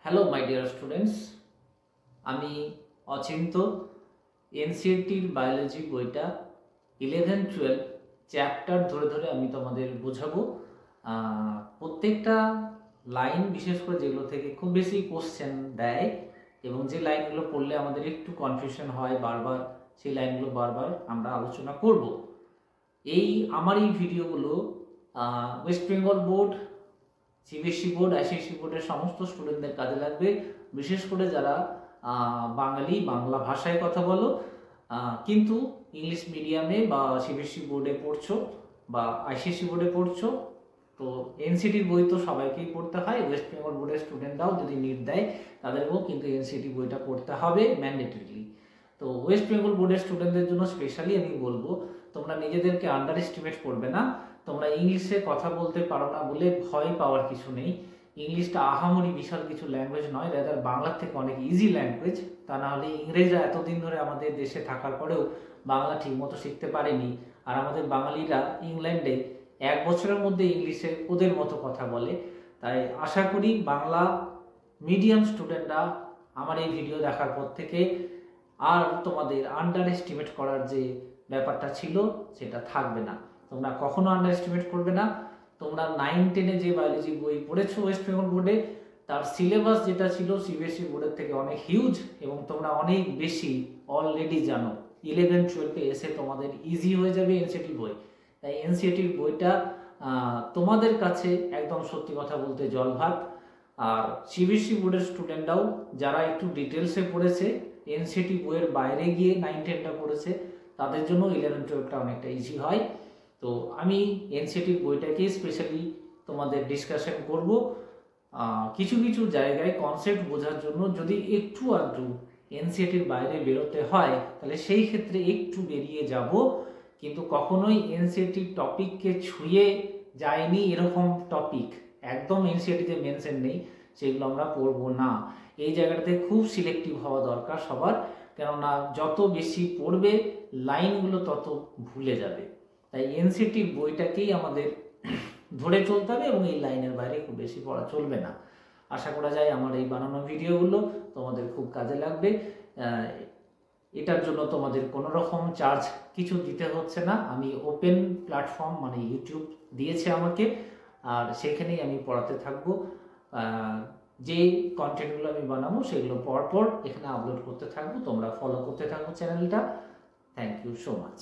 Hello my dear students, আমি Achinta এনসিইআরটির biology বইটা 11-12 chapter ধরে ধরে আমি তোমাদের বোঝাবো। প্রত্যেকটা লাইন, বিশেষ করে যেগুলো থেকে খুব বেশি কোশ্চেন দেয় এবং যে লাইনগুলো পড়লে আমাদের একটু কনফিউশন হয় বারবার, সেই লাইনগুলো বারবার আমরা আলোচনা করব। আমার এই ভিডিওগুলো West Bengal board, CBSE board, ICSE বোর্ডের সমস্ত স্টুডেন্টদের কাজে লাগবে। বিশেষ করে যারা বাংলা ভাষায় কথা বলো কিন্তু ইংলিশ মিডিয়ামে বা সিবিএসসি বোর্ডে পড়ছো বা আইসিএসসি বোর্ডে পড়ছো, তো এনসিটির বই তো সবাইকেই পড়তে হয়। ওয়েস্ট বেঙ্গল বোর্ডের স্টুডেন্টরাও যদি নিট দেয় তাদেরকেও কিন্তু এনসিটি বইটা পড়তে হবে ম্যান্ডেটরিলি। তো ওয়েস্ট বেঙ্গল বোর্ডের স্টুডেন্টদের জন্য স্পেশালি আমি বলবো, তোমরা নিজেদেরকে আন্ডার এস্টিমেট করবে না। তোমরা ইংলিশে কথা বলতে পারো না বলে ভয় পাওয়ার কিছু নেই। ইংলিশটা আহামরি বিশাল কিছু ল্যাঙ্গুয়েজ নয়, রাদার বাংলার থেকে অনেক ইজি ল্যাঙ্গুয়েজ। তা না হলে ইংরেজরা এতদিন ধরে আমাদের দেশে থাকার পরেও বাংলা ঠিকমতো শিখতে পারেনি, আর আমাদের বাঙালিরা ইংল্যান্ডে 1 বছরের মধ্যে ইংলিশে ওদের মতো কথা বলে। তাই আশা করি বাংলা মিডিয়াম স্টুডেন্টরা আমার এই ভিডিও দেখার পর থেকে আর তোমাদের আন্ডার এস্টিমেট করার যে ব্যাপারটা ছিল সেটা থাকবে না। তোমরা কখনো আন্ডার এস্টিমেট করবে না। তোমরা 9-10-এ যে বায়োলজি বই পড়েছো ওয়েস্ট বেঙ্গল বোর্ডে, তার সিলেবাস যেটা ছিল সিবিএসসি বোর্ডের থেকে অনেক হিউজ, এবং তোমরা অনেক বেশি অলরেডি জানো। 11-12-এ এসে তোমাদের ইজি হয়ে যাবে এনসিটি বই। তাই এনসিটির বইটা তোমাদের কাছে একদম সত্যি কথা বলতে জল ভাত। আর সিবিএসসি বোর্ডের স্টুডেন্টরাও যারা একটু ডিটেলসে পড়েছে, এনসিটি বইয়ের বাইরে গিয়ে 9-10টা পড়েছে, তাদের জন্য 11-12টা অনেকটা ইজি হয়। তো আমি এনসিটির বইটাকে স্পেশালি তোমাদের ডিসকাশন করব। কিছু কিছু জায়গায় কনসেপ্ট বোঝার জন্য যদি একটু আধটু এনসিটির বাইরে বেরোতে হয় তাহলে সেই ক্ষেত্রে একটু বেরিয়ে যাব, কিন্তু কখনোই এনসিটির টপিককে ছুঁয়ে যায়নি এরকম টপিক একদম এনসিটিতে মেনশন নেই, সেগুলো আমরা পড়বো না। এই জায়গাটাতে খুব সিলেক্টিভ হওয়া দরকার সবার, কেননা যত বেশি পড়বে লাইনগুলো তত ভুলে যাবে। তাই এনসিটির বইটাকেই আমাদের ধরে চলতে হবে এবং এই লাইনের বাইরে খুব বেশি পড়া চলবে না। আশা করা যায় আমার এই বানানো ভিডিওগুলো তোমাদের খুব কাজে লাগবে। এটার জন্য তোমাদের কোনো রকম চার্জ কিছু দিতে হচ্ছে না। আমি ওপেন প্ল্যাটফর্ম মানে ইউটিউব দিয়েছে আমাকে, আর সেখানেই আমি পড়াতে থাকবো। যে কন্টেন্টগুলো আমি বানাবো সেগুলো পরপর এখানে আপলোড করতে থাকবো, তোমরা ফলো করতে থাকবো চ্যানেলটা। Thank you so much.